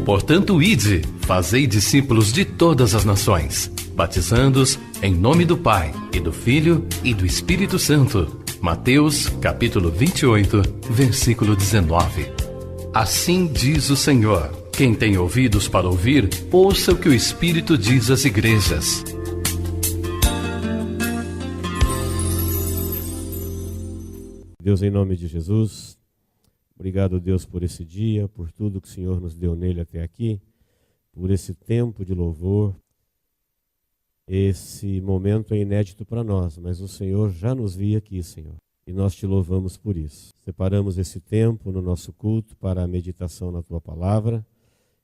Portanto, ide, fazei discípulos de todas as nações, batizando-os em nome do Pai, e do Filho, e do Espírito Santo. Mateus, capítulo 28, versículo 19. Assim diz o Senhor: quem tem ouvidos para ouvir, ouça o que o Espírito diz às igrejas. Deus, em nome de Jesus, obrigado, Deus, por esse dia, por tudo que o Senhor nos deu nele até aqui, por esse tempo de louvor. Esse momento é inédito para nós, mas o Senhor já nos via aqui, Senhor, e nós te louvamos por isso. Separamos esse tempo no nosso culto para a meditação na Tua Palavra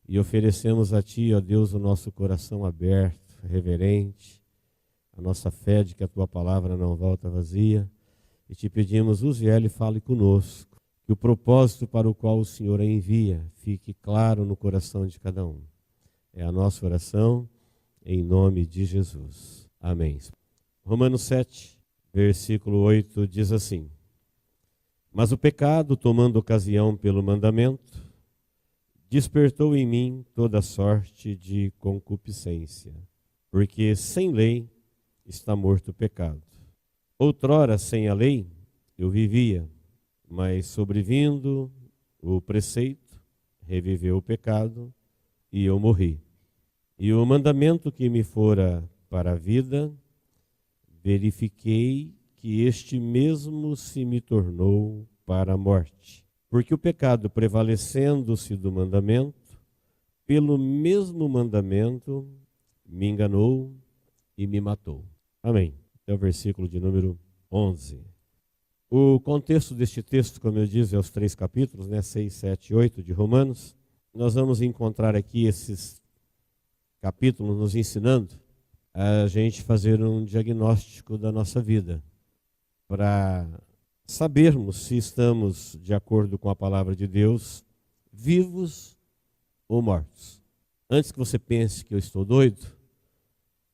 e oferecemos a Ti, ó Deus, o nosso coração aberto, reverente, a nossa fé de que a Tua Palavra não volta vazia, e te pedimos, use ela e fale conosco, que o propósito para o qual o Senhor a envia fique claro no coração de cada um. É a nossa oração, em nome de Jesus. Amém. Romanos 7, versículo 8 diz assim: mas o pecado, tomando ocasião pelo mandamento, despertou em mim toda sorte de concupiscência, porque sem lei está morto o pecado. Outrora, sem a lei, eu vivia, mas sobrevindo o preceito, reviveu o pecado e eu morri. E o mandamento que me fora para a vida, verifiquei que este mesmo se me tornou para a morte. Porque o pecado, prevalecendo-se do mandamento, pelo mesmo mandamento, me enganou e me matou. Amém. É o versículo de número 11. O contexto deste texto, como eu disse, é os 3 capítulos, 6, 7 e 8 de Romanos. Nós vamos encontrar aqui esses capítulos nos ensinando a gente fazer um diagnóstico da nossa vida, para sabermos se estamos, de acordo com a palavra de Deus, vivos ou mortos. Antes que você pense que eu estou doido,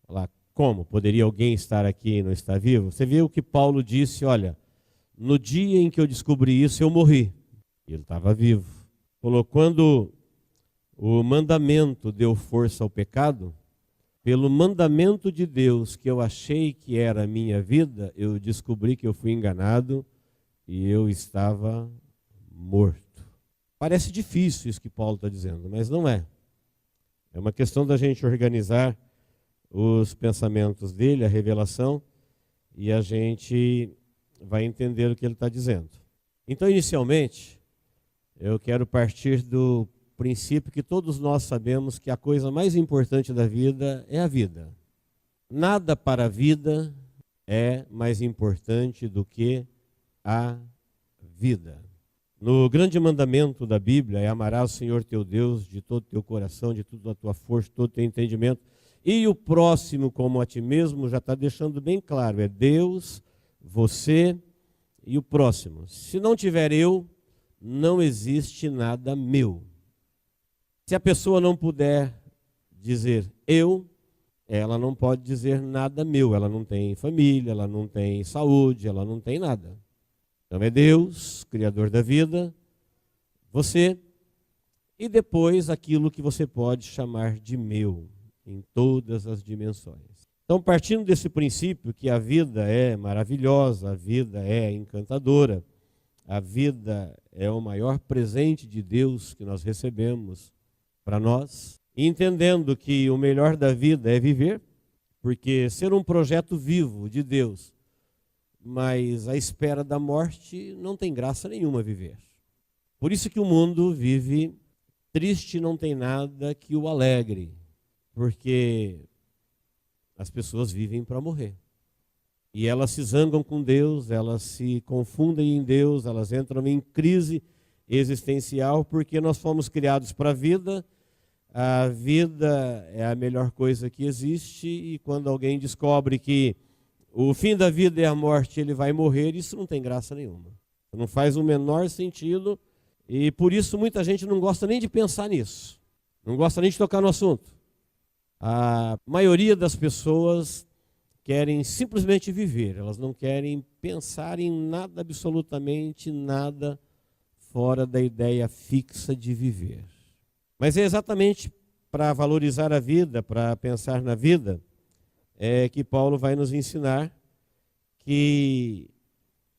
lá, como? Poderia alguém estar aqui e não estar vivo? Você viu o que Paulo disse, olha, no dia em que eu descobri isso, eu morri. E ele estava vivo. Falou, quando o mandamento deu força ao pecado, pelo mandamento de Deus que eu achei que era a minha vida, eu descobri que eu fui enganado e eu estava morto. Parece difícil isso que Paulo está dizendo, mas não é. É uma questão da gente organizar os pensamentos dele, a revelação, e a gente vai entender o que ele está dizendo. Então, inicialmente, eu quero partir do princípio que todos nós sabemos que a coisa mais importante da vida é a vida. Nada para a vida é mais importante do que a vida. No grande mandamento da Bíblia é amarás o Senhor teu Deus de todo o teu coração, de toda a tua força, de todo o teu entendimento. E o próximo como a ti mesmo já está deixando bem claro, é Deus, você e o próximo. Se não tiver eu, não existe nada meu. Se a pessoa não puder dizer eu, ela não pode dizer nada meu. Ela não tem família, ela não tem saúde, ela não tem nada. Então é Deus, Criador da vida, você e depois aquilo que você pode chamar de meu, em todas as dimensões. Então, partindo desse princípio que a vida é maravilhosa, a vida é encantadora, a vida é o maior presente de Deus que nós recebemos para nós, e entendendo que o melhor da vida é viver, porque ser um projeto vivo de Deus, mas à espera da morte, não tem graça nenhuma viver. Por isso que o mundo vive triste, não tem nada que o alegre, porque as pessoas vivem para morrer. E elas se zangam com Deus, elas se confundem em Deus, elas entram em crise existencial, porque nós fomos criados para a vida é a melhor coisa que existe, e quando alguém descobre que o fim da vida é a morte, ele vai morrer, isso não tem graça nenhuma. Não faz o menor sentido, e por isso muita gente não gosta nem de pensar nisso, não gosta nem de tocar no assunto. A maioria das pessoas querem simplesmente viver, elas não querem pensar em nada, absolutamente nada, fora da ideia fixa de viver. Mas é exatamente para valorizar a vida, para pensar na vida, que Paulo vai nos ensinar que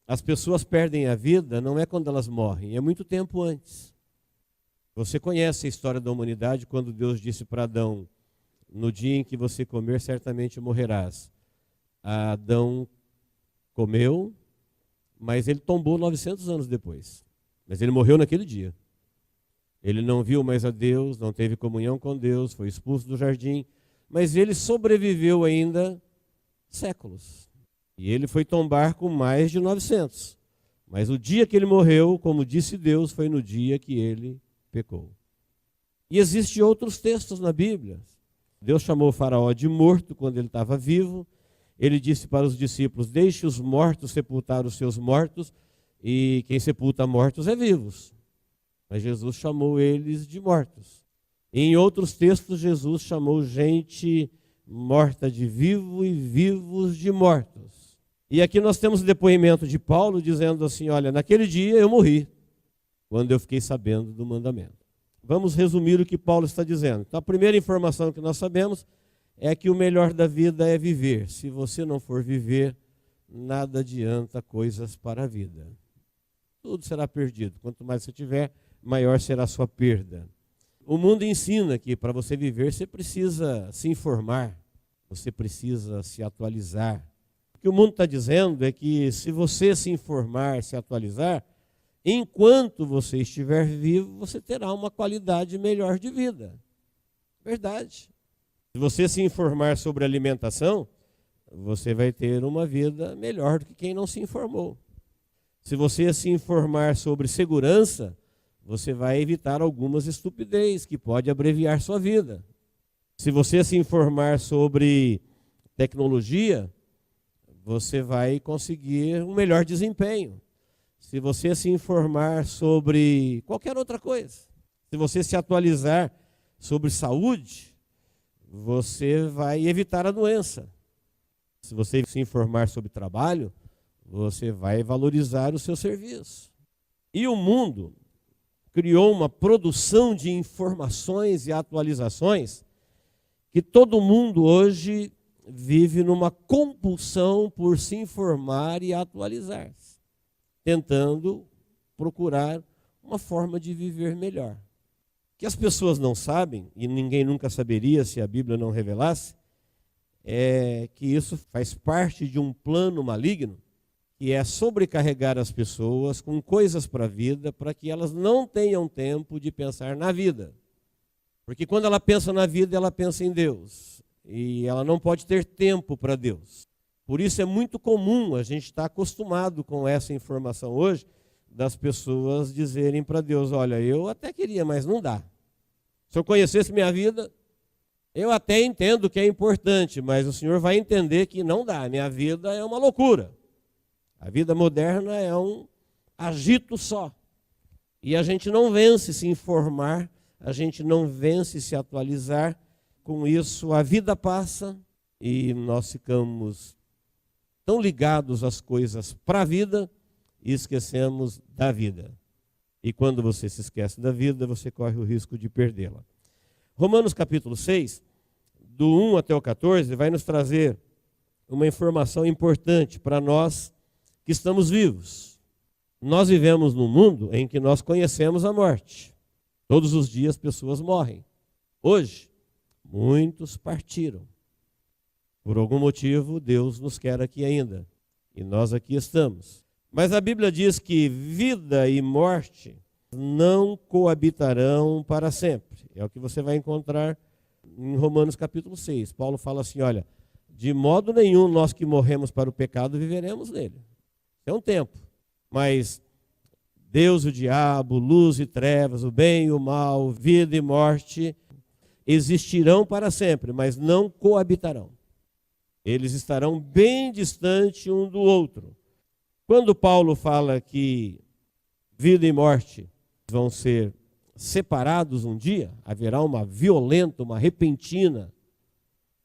as pessoas perdem a vida não é quando elas morrem, é muito tempo antes. Você conhece a história da humanidade quando Deus disse para Adão: no dia em que você comer, certamente morrerás. Adão comeu, mas ele tombou 900 anos depois. Mas ele morreu naquele dia. Ele não viu mais a Deus, não teve comunhão com Deus, foi expulso do jardim, mas ele sobreviveu ainda séculos. E ele foi tombar com mais de 900. Mas o dia que ele morreu, como disse Deus, foi no dia que ele pecou. E existem outros textos na Bíblia. Deus chamou o faraó de morto quando ele estava vivo. Ele disse para os discípulos: deixe os mortos sepultar os seus mortos, e quem sepulta mortos é vivos. Mas Jesus chamou eles de mortos. E em outros textos, Jesus chamou gente morta de vivo e vivos de mortos. E aqui nós temos o depoimento de Paulo dizendo assim: olha, naquele dia eu morri, quando eu fiquei sabendo do mandamento. Vamos resumir o que Paulo está dizendo. Então, a primeira informação que nós sabemos é que o melhor da vida é viver. Se você não for viver, nada adianta coisas para a vida. Tudo será perdido. Quanto mais você tiver, maior será a sua perda. O mundo ensina que para você viver, você precisa se informar, você precisa se atualizar. O que o mundo está dizendo é que se você se informar, se atualizar, enquanto você estiver vivo, você terá uma qualidade melhor de vida. Verdade. Se você se informar sobre alimentação, você vai ter uma vida melhor do que quem não se informou. Se você se informar sobre segurança, você vai evitar algumas estupidez que pode abreviar sua vida. Se você se informar sobre tecnologia, você vai conseguir um melhor desempenho. Se você se informar sobre qualquer outra coisa, se você se atualizar sobre saúde, você vai evitar a doença. Se você se informar sobre trabalho, você vai valorizar o seu serviço. E o mundo criou uma produção de informações e atualizações que todo mundo hoje vive numa compulsão por se informar e atualizar-se, tentando procurar uma forma de viver melhor. O que as pessoas não sabem, e ninguém nunca saberia se a Bíblia não revelasse, é que isso faz parte de um plano maligno, que é sobrecarregar as pessoas com coisas para a vida, para que elas não tenham tempo de pensar na vida. Porque quando ela pensa na vida, ela pensa em Deus. E ela não pode ter tempo para Deus. Por isso é muito comum, a gente está acostumado com essa informação hoje, das pessoas dizerem para Deus: olha, eu até queria, mas não dá. Se eu conhecesse minha vida, eu até entendo que é importante, mas o Senhor vai entender que não dá. Minha vida é uma loucura. A vida moderna é um agito só. E a gente não vence se informar, a gente não vence se atualizar. Com isso, a vida passa e nós ficamos tão ligados às coisas para a vida e esquecemos da vida. E quando você se esquece da vida, você corre o risco de perdê-la. Romanos capítulo 6, do 1 até o 14, vai nos trazer uma informação importante para nós que estamos vivos. Nós vivemos num mundo em que nós conhecemos a morte. Todos os dias pessoas morrem. Hoje, muitos partiram. Por algum motivo, Deus nos quer aqui ainda. E nós aqui estamos. Mas a Bíblia diz que vida e morte não coabitarão para sempre. É o que você vai encontrar em Romanos capítulo 6. Paulo fala assim: olha, de modo nenhum nós que morremos para o pecado viveremos nele. É um tempo. Mas Deus e o diabo, luz e trevas, o bem e o mal, vida e morte, existirão para sempre, mas não coabitarão. Eles estarão bem distantes um do outro. Quando Paulo fala que vida e morte vão ser separados um dia, haverá uma violenta, uma repentina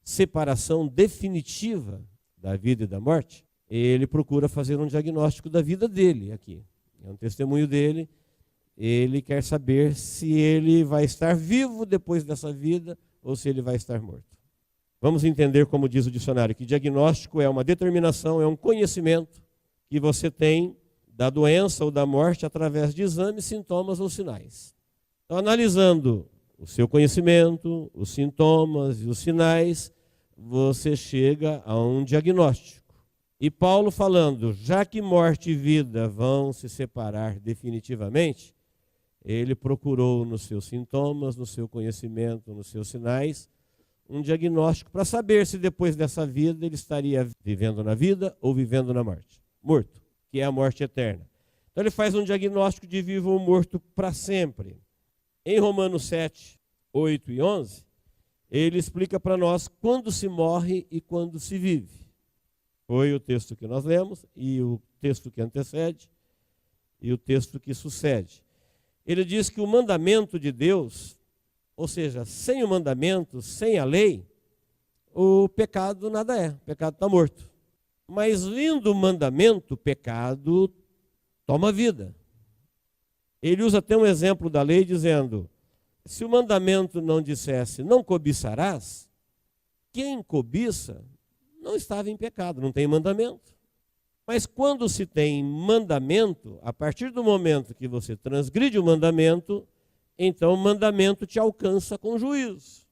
separação definitiva da vida e da morte, ele procura fazer um diagnóstico da vida dele aqui. É um testemunho dele. Ele quer saber se ele vai estar vivo depois dessa vida ou se ele vai estar morto. Vamos entender, como diz o dicionário, que diagnóstico é uma determinação, é um conhecimento que você tem da doença ou da morte através de exames, sintomas ou sinais. Então, analisando o seu conhecimento, os sintomas e os sinais, você chega a um diagnóstico. E Paulo falando, já que morte e vida vão se separar definitivamente, ele procurou nos seus sintomas, no seu conhecimento, nos seus sinais, um diagnóstico para saber se depois dessa vida ele estaria vivendo na vida ou vivendo na morte. Morto, que é a morte eterna. Então ele faz um diagnóstico de vivo ou morto para sempre. Em Romanos 7, 8 e 11, ele explica para nós quando se morre e quando se vive. Foi o texto que nós lemos, e o texto que antecede, e o texto que sucede. Ele diz que o mandamento de Deus, ou seja, sem o mandamento, sem a lei, o pecado nada é, o pecado está morto. Mas vindo o mandamento, o pecado toma vida. Ele usa até um exemplo da lei dizendo, se o mandamento não dissesse, não cobiçarás, quem cobiça não estava em pecado, não tem mandamento. Mas quando se tem mandamento, a partir do momento que você transgride o mandamento, então o mandamento te alcança com juízo.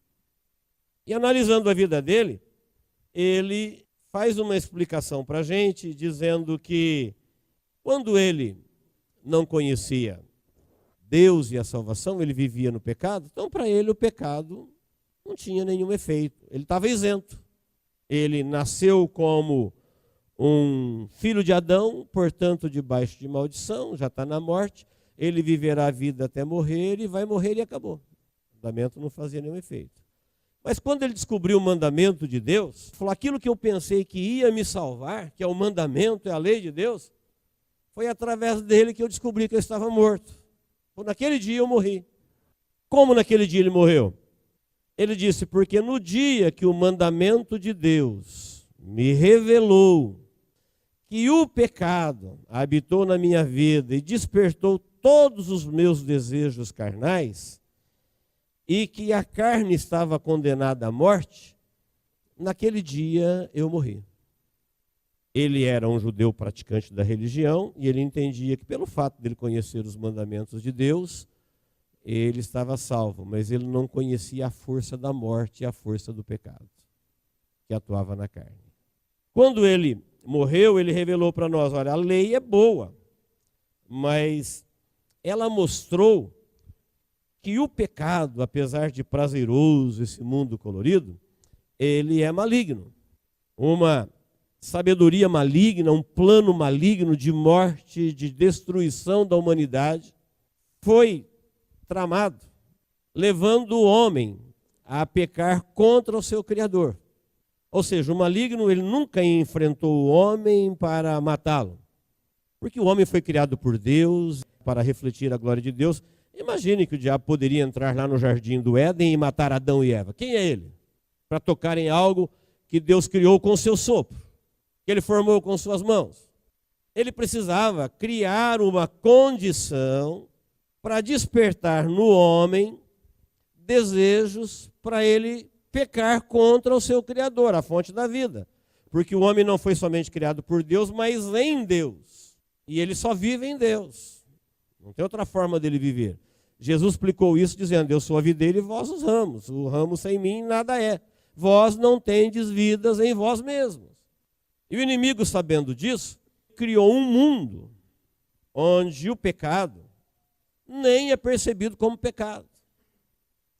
E analisando a vida dele, ele faz uma explicação para a gente, dizendo que quando ele não conhecia Deus e a salvação, ele vivia no pecado, então para ele o pecado não tinha nenhum efeito, ele estava isento. Ele nasceu como um filho de Adão, portanto debaixo de maldição, já está na morte, ele viverá a vida até morrer e vai morrer e acabou. O mandamento não fazia nenhum efeito. Mas quando ele descobriu o mandamento de Deus, falou, aquilo que eu pensei que ia me salvar, que é o mandamento, é a lei de Deus, foi através dele que eu descobri que eu estava morto. Naquele dia eu morri. Como naquele dia ele morreu? Ele disse, porque no dia que o mandamento de Deus me revelou que o pecado habitou na minha vida e despertou todos os meus desejos carnais, e que a carne estava condenada à morte, naquele dia eu morri. Ele era um judeu praticante da religião e ele entendia que pelo fato de ele conhecer os mandamentos de Deus, ele estava salvo, mas ele não conhecia a força da morte e a força do pecado que atuava na carne. Quando ele morreu, ele revelou para nós, olha, a lei é boa, mas ela mostrou que o pecado, apesar de prazeroso esse mundo colorido, ele é maligno. Uma sabedoria maligna, um plano maligno de morte, de destruição da humanidade, foi tramado, levando o homem a pecar contra o seu Criador. Ou seja, o maligno ele nunca enfrentou o homem para matá-lo, porque o homem foi criado por Deus para refletir a glória de Deus. Imagine que o diabo poderia entrar lá no jardim do Éden e matar Adão e Eva. Quem é ele? Para tocar em algo que Deus criou com o seu sopro, que ele formou com suas mãos. Ele precisava criar uma condição para despertar no homem desejos para ele pecar contra o seu Criador, a fonte da vida. Porque o homem não foi somente criado por Deus, mas em Deus. E ele só vive em Deus. Não tem outra forma dele viver. Jesus explicou isso dizendo, eu sou a videira e vós os ramos. O ramo sem mim nada é. Vós não tendes vidas em vós mesmos. E o inimigo, sabendo disso, criou um mundo onde o pecado nem é percebido como pecado.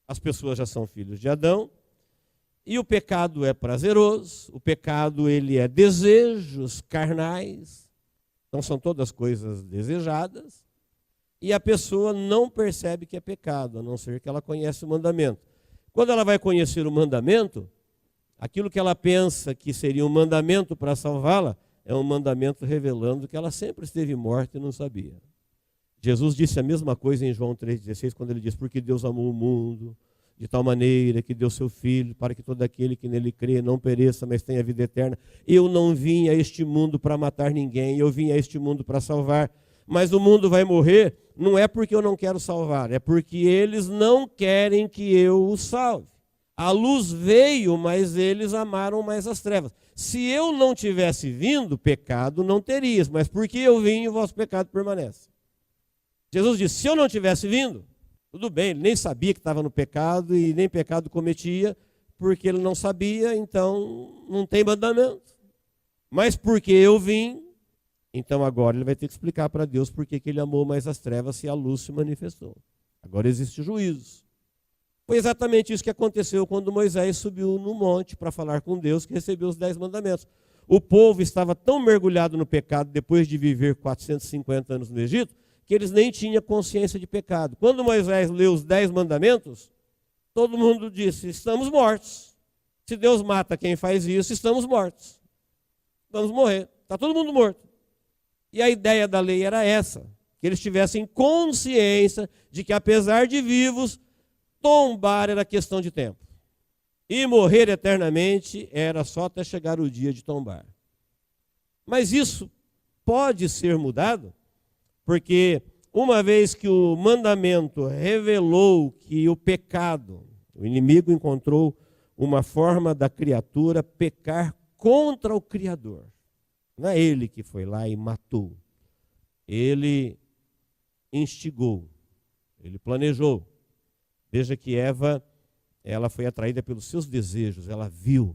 As pessoas já são filhos de Adão, e o pecado é prazeroso, o pecado ele é desejos carnais, então são todas coisas desejadas, e a pessoa não percebe que é pecado, a não ser que ela conhece o mandamento. Quando ela vai conhecer o mandamento, aquilo que ela pensa que seria um mandamento para salvá-la, é um mandamento revelando que ela sempre esteve morta e não sabia. Jesus disse a mesma coisa em João 3,16, quando ele diz, porque Deus amou o mundo de tal maneira que deu seu Filho, para que todo aquele que nele crê não pereça, mas tenha vida eterna. Eu não vim a este mundo para matar ninguém, eu vim a este mundo para salvar. Mas o mundo vai morrer, não é porque eu não quero salvar, é porque eles não querem que eu os salve. A luz veio, mas eles amaram mais as trevas. Se eu não tivesse vindo, pecado não terias, mas porque eu vim, o vosso pecado permanece. Jesus disse, se eu não tivesse vindo, tudo bem, ele nem sabia que estava no pecado e nem pecado cometia, porque ele não sabia, então não tem mandamento. Mas porque eu vim, então agora ele vai ter que explicar para Deus por que ele amou mais as trevas se a luz se manifestou. Agora existe juízo. Foi exatamente isso que aconteceu quando Moisés subiu no monte para falar com Deus, que recebeu os 10 mandamentos. O povo estava tão mergulhado no pecado depois de viver 450 anos no Egito, que eles nem tinham consciência de pecado. Quando Moisés leu os 10 mandamentos, todo mundo disse, estamos mortos. Se Deus mata quem faz isso, estamos mortos. Vamos morrer. Está todo mundo morto. E a ideia da lei era essa, que eles tivessem consciência de que apesar de vivos, tombar era questão de tempo. E morrer eternamente era só até chegar o dia de tombar. Mas isso pode ser mudado, porque uma vez que o mandamento revelou que o pecado, o inimigo encontrou uma forma da criatura pecar contra o Criador. Não é ele que foi lá e matou. Ele instigou, ele planejou. Veja que Eva, ela foi atraída pelos seus desejos, ela viu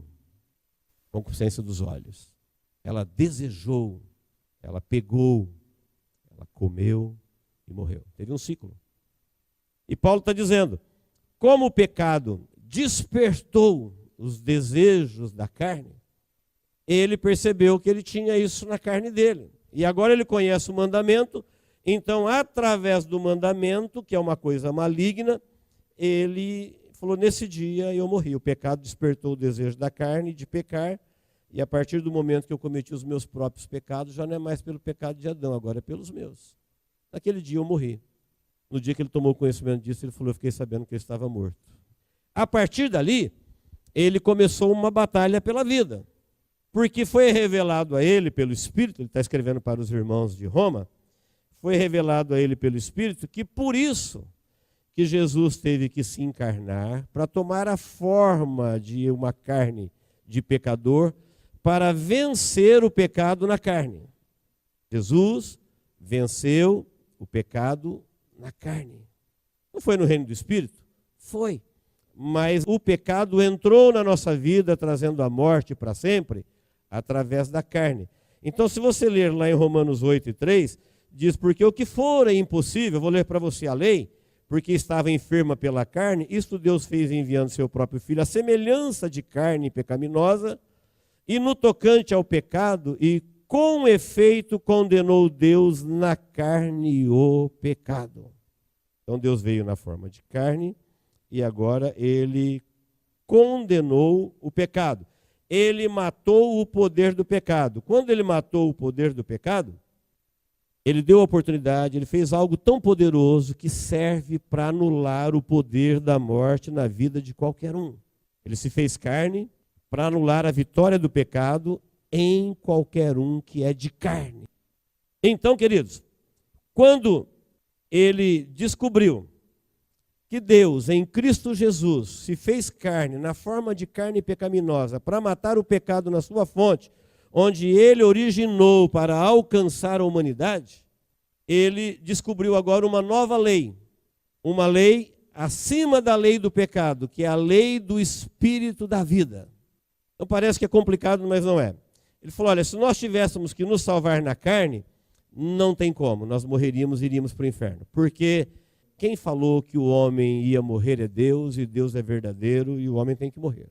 com consciência dos olhos. Ela desejou, ela pegou, ela comeu e morreu. Teve um ciclo. E Paulo está dizendo, como o pecado despertou os desejos da carne, ele percebeu que ele tinha isso na carne dele. E agora ele conhece o mandamento, então através do mandamento, que é uma coisa maligna, ele falou, nesse dia eu morri. O pecado despertou o desejo da carne de pecar, e a partir do momento que eu cometi os meus próprios pecados, já não é mais pelo pecado de Adão, agora é pelos meus. Naquele dia eu morri. No dia que ele tomou conhecimento disso, ele falou, eu fiquei sabendo que eu estava morto. A partir dali, ele começou uma batalha pela vida, porque foi revelado a ele pelo Espírito, ele está escrevendo para os irmãos de Roma, foi revelado a ele pelo Espírito que por isso que Jesus teve que se encarnar para tomar a forma de uma carne de pecador para vencer o pecado na carne. Jesus venceu o pecado na carne. Não foi no reino do Espírito? Foi. Mas o pecado entrou na nossa vida trazendo a morte para sempre através da carne. Então, se você ler lá em Romanos 8:3, diz, porque o que for é impossível, vou ler para você a lei, porque estava enferma pela carne, isto Deus fez enviando seu próprio Filho, a semelhança de carne pecaminosa, e no tocante ao pecado, e com efeito condenou Deus na carne o pecado. Então Deus veio na forma de carne, e agora ele condenou o pecado. Ele matou o poder do pecado. Quando ele matou o poder do pecado, ele deu a oportunidade, ele fez algo tão poderoso que serve para anular o poder da morte na vida de qualquer um. Ele se fez carne para anular a vitória do pecado em qualquer um que é de carne. Então, queridos, quando ele descobriu que Deus, em Cristo Jesus, se fez carne na forma de carne pecaminosa para matar o pecado na sua fonte, onde ele originou para alcançar a humanidade, ele descobriu agora uma nova lei. Uma lei acima da lei do pecado, que é a lei do Espírito da vida. Então parece que é complicado, mas não é. Ele falou, olha, se nós tivéssemos que nos salvar na carne, não tem como, nós morreríamos e iríamos para o inferno. Porque quem falou que o homem ia morrer é Deus, e Deus é verdadeiro, e o homem tem que morrer.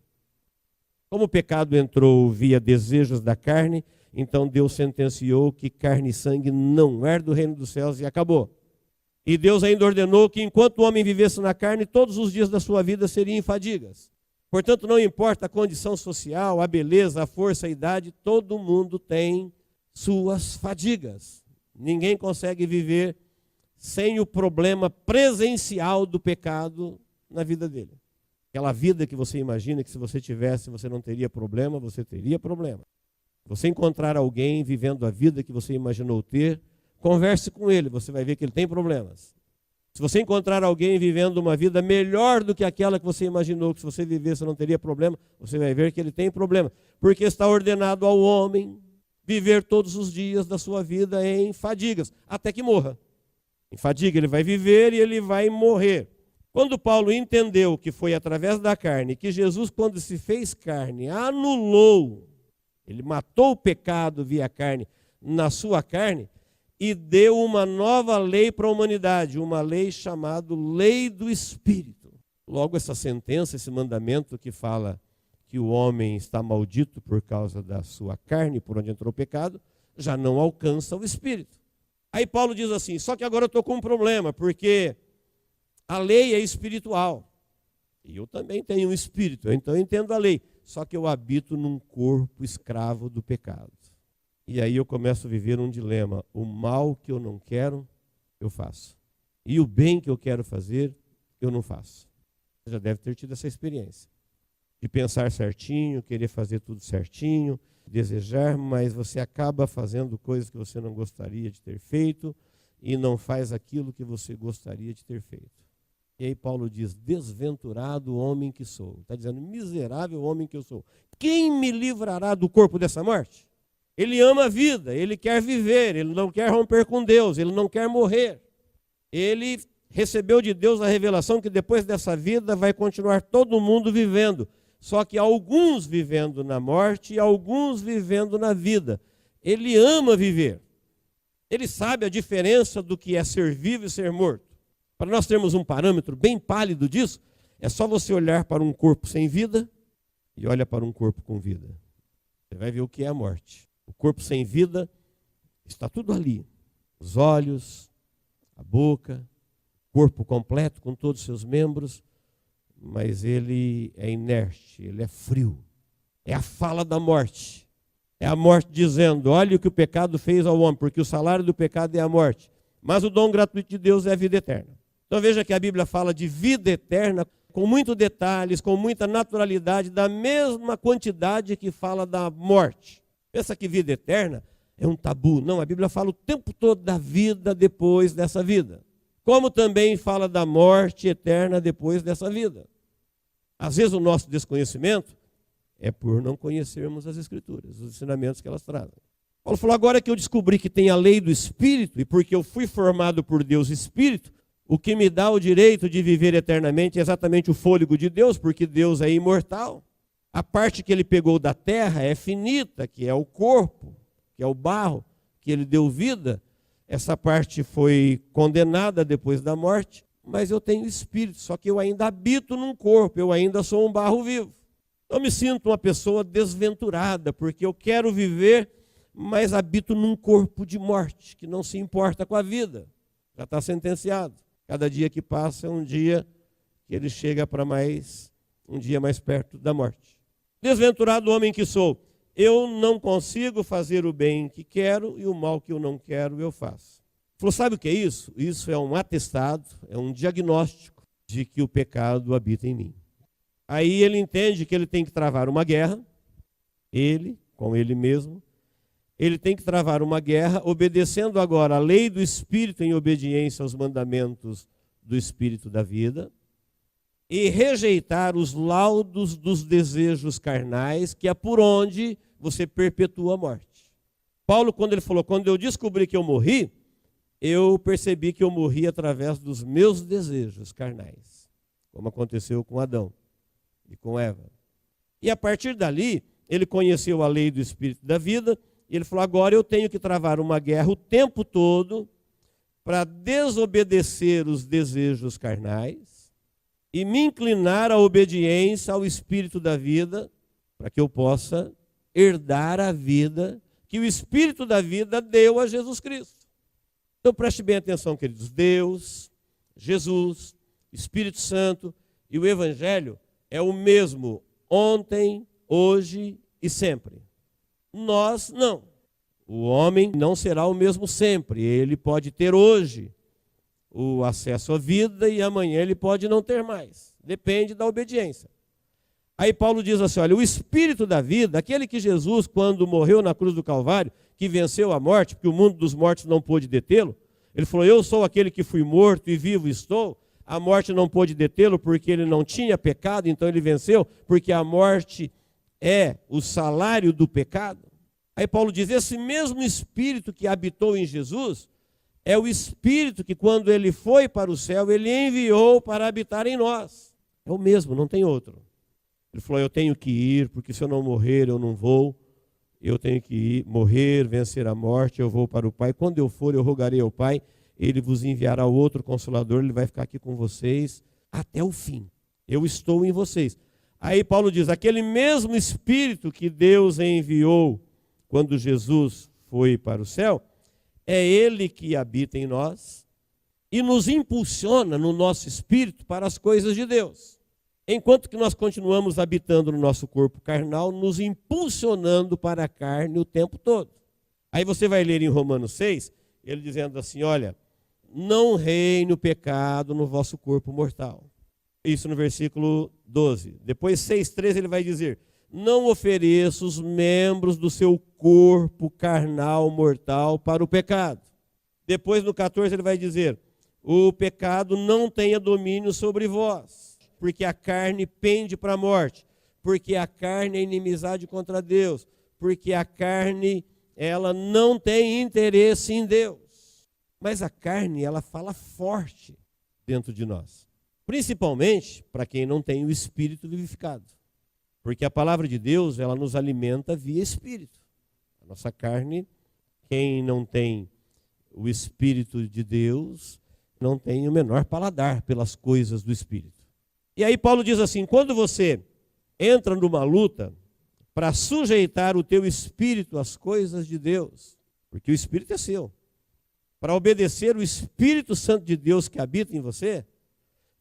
Como o pecado entrou via desejos da carne, então Deus sentenciou que carne e sangue não é do reino dos céus e acabou. E Deus ainda ordenou que enquanto o homem vivesse na carne, todos os dias da sua vida seriam em fadigas. Portanto, não importa a condição social, a beleza, a força, a idade, todo mundo tem suas fadigas. Ninguém consegue viver sem o problema presencial do pecado na vida dele. Aquela vida que você imagina que se você tivesse você não teria problema, você teria problema. Se você encontrar alguém vivendo a vida que você imaginou ter, converse com ele, você vai ver que ele tem problemas. Se você encontrar alguém vivendo uma vida melhor do que aquela que você imaginou que se você vivesse não teria problema, você vai ver que ele tem problema. Porque está ordenado ao homem viver todos os dias da sua vida em fadigas, até que morra. Em fadiga ele vai viver e ele vai morrer. Quando Paulo entendeu que foi através da carne, que Jesus, quando se fez carne, anulou, ele matou o pecado via carne, na sua carne, e deu uma nova lei para a humanidade, uma lei chamada Lei do Espírito. Logo, essa sentença, esse mandamento que fala que o homem está maldito por causa da sua carne, por onde entrou o pecado, já não alcança o Espírito. Aí Paulo diz assim, só que agora eu estou com um problema, porque a lei é espiritual. E eu também tenho um espírito, então eu entendo a lei. Só que eu habito num corpo escravo do pecado. E aí eu começo a viver um dilema. O mal que eu não quero, eu faço. E o bem que eu quero fazer, eu não faço. Você já deve ter tido essa experiência. De pensar certinho, querer fazer tudo certinho, desejar, mas você acaba fazendo coisas que você não gostaria de ter feito e não faz aquilo que você gostaria de ter feito. E aí Paulo diz, desventurado homem que sou. Está dizendo, miserável homem que eu sou. Quem me livrará do corpo dessa morte? Ele ama a vida, ele quer viver, ele não quer romper com Deus, ele não quer morrer. Ele recebeu de Deus a revelação que depois dessa vida vai continuar todo mundo vivendo. Só que alguns vivendo na morte e alguns vivendo na vida. Ele ama viver. Ele sabe a diferença do que é ser vivo e ser morto. Para nós termos um parâmetro bem pálido disso, é só você olhar para um corpo sem vida e olha para um corpo com vida. Você vai ver o que é a morte. O corpo sem vida está tudo ali. Os olhos, a boca, o corpo completo com todos os seus membros, mas ele é inerte, ele é frio. É a fala da morte. É a morte dizendo, olha o que o pecado fez ao homem, porque o salário do pecado é a morte. Mas o dom gratuito de Deus é a vida eterna. Então veja que a Bíblia fala de vida eterna com muitos detalhes, com muita naturalidade, da mesma quantidade que fala da morte. Pensa que vida eterna é um tabu. Não, a Bíblia fala o tempo todo da vida depois dessa vida. Como também fala da morte eterna depois dessa vida. Às vezes o nosso desconhecimento é por não conhecermos as Escrituras, os ensinamentos que elas trazem. Paulo falou, agora que eu descobri que tem a lei do Espírito, e porque eu fui formado por Deus Espírito, o que me dá o direito de viver eternamente é exatamente o fôlego de Deus, porque Deus é imortal. A parte que ele pegou da terra é finita, que é o corpo, que é o barro, que ele deu vida. Essa parte foi condenada depois da morte, mas eu tenho espírito, só que eu ainda habito num corpo, eu ainda sou um barro vivo. Eu me sinto uma pessoa desventurada, porque eu quero viver, mas habito num corpo de morte, que não se importa com a vida. Já está sentenciado. Cada dia que passa é um dia que ele chega para um dia mais perto da morte. Desventurado homem que sou, eu não consigo fazer o bem que quero e o mal que eu não quero eu faço. Falou, sabe o que é isso? Isso é um atestado, é um diagnóstico de que o pecado habita em mim. Aí ele entende que ele tem que travar uma guerra, ele, com ele mesmo, ele tem que travar uma guerra, obedecendo agora a lei do Espírito em obediência aos mandamentos do Espírito da vida, e rejeitar os laudos dos desejos carnais, que é por onde você perpetua a morte. Paulo, quando ele falou, quando eu descobri que eu morri, eu percebi que eu morri através dos meus desejos carnais, como aconteceu com Adão e com Eva. E a partir dali, ele conheceu a lei do Espírito da vida, e ele falou, agora eu tenho que travar uma guerra o tempo todo para desobedecer os desejos carnais e me inclinar à obediência ao Espírito da vida, para que eu possa herdar a vida que o Espírito da vida deu a Jesus Cristo. Então preste bem atenção, queridos. Deus, Jesus, Espírito Santo e o Evangelho é o mesmo ontem, hoje e sempre. Nós não. O homem não será o mesmo sempre. Ele pode ter hoje o acesso à vida e amanhã ele pode não ter mais. Depende da obediência. Aí Paulo diz assim, olha, o espírito da vida, aquele que Jesus, quando morreu na cruz do Calvário, que venceu a morte, porque o mundo dos mortos não pôde detê-lo, ele falou, eu sou aquele que fui morto e vivo estou, a morte não pôde detê-lo porque ele não tinha pecado, então ele venceu, porque a morte é o salário do pecado. Aí Paulo diz, esse mesmo espírito que habitou em Jesus, é o espírito que quando ele foi para o céu, ele enviou para habitar em nós. É o mesmo, não tem outro. Ele falou, eu tenho que ir, porque se eu não morrer, eu não vou. Eu tenho que ir, morrer, vencer a morte, eu vou para o Pai. Quando eu for, eu rogarei ao Pai, Ele vos enviará outro Consolador, Ele vai ficar aqui com vocês até o fim. Eu estou em vocês. Aí Paulo diz, aquele mesmo Espírito que Deus enviou quando Jesus foi para o céu, é Ele que habita em nós e nos impulsiona no nosso espírito para as coisas de Deus. Enquanto que nós continuamos habitando no nosso corpo carnal, nos impulsionando para a carne o tempo todo. Aí você vai ler em Romanos 6, ele dizendo assim, olha, não reine o pecado no vosso corpo mortal. Isso no versículo 12. Depois 6,13 ele vai dizer, não ofereça os membros do seu corpo carnal mortal para o pecado. Depois no 14 ele vai dizer, o pecado não tenha domínio sobre vós. Porque a carne pende para a morte, porque a carne é inimizade contra Deus, porque a carne, ela não tem interesse em Deus. Mas a carne, ela fala forte dentro de nós, principalmente para quem não tem o espírito vivificado. Porque a palavra de Deus, ela nos alimenta via espírito. A nossa carne, quem não tem o espírito de Deus, não tem o menor paladar pelas coisas do espírito. E aí Paulo diz assim, quando você entra numa luta para sujeitar o teu espírito às coisas de Deus, porque o espírito é seu, para obedecer o Espírito Santo de Deus que habita em você,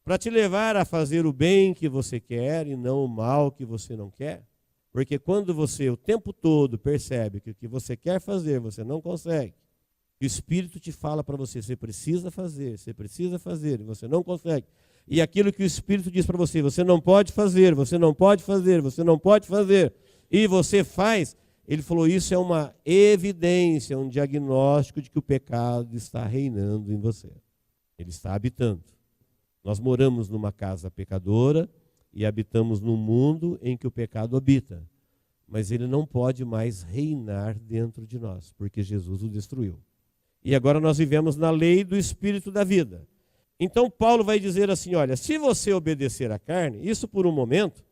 para te levar a fazer o bem que você quer e não o mal que você não quer, porque quando você o tempo todo percebe que o que você quer fazer você não consegue, o Espírito te fala para você, você precisa fazer, e você não consegue. E aquilo que o Espírito diz para você, você não pode fazer, você não pode fazer, você não pode fazer, e você faz, ele falou, isso é uma evidência, um diagnóstico de que o pecado está reinando em você. Ele está habitando. Nós moramos numa casa pecadora e habitamos num mundo em que o pecado habita, mas ele não pode mais reinar dentro de nós, porque Jesus o destruiu. E agora nós vivemos na lei do Espírito da vida. Então Paulo vai dizer assim, olha, se você obedecer à carne, isso por um momento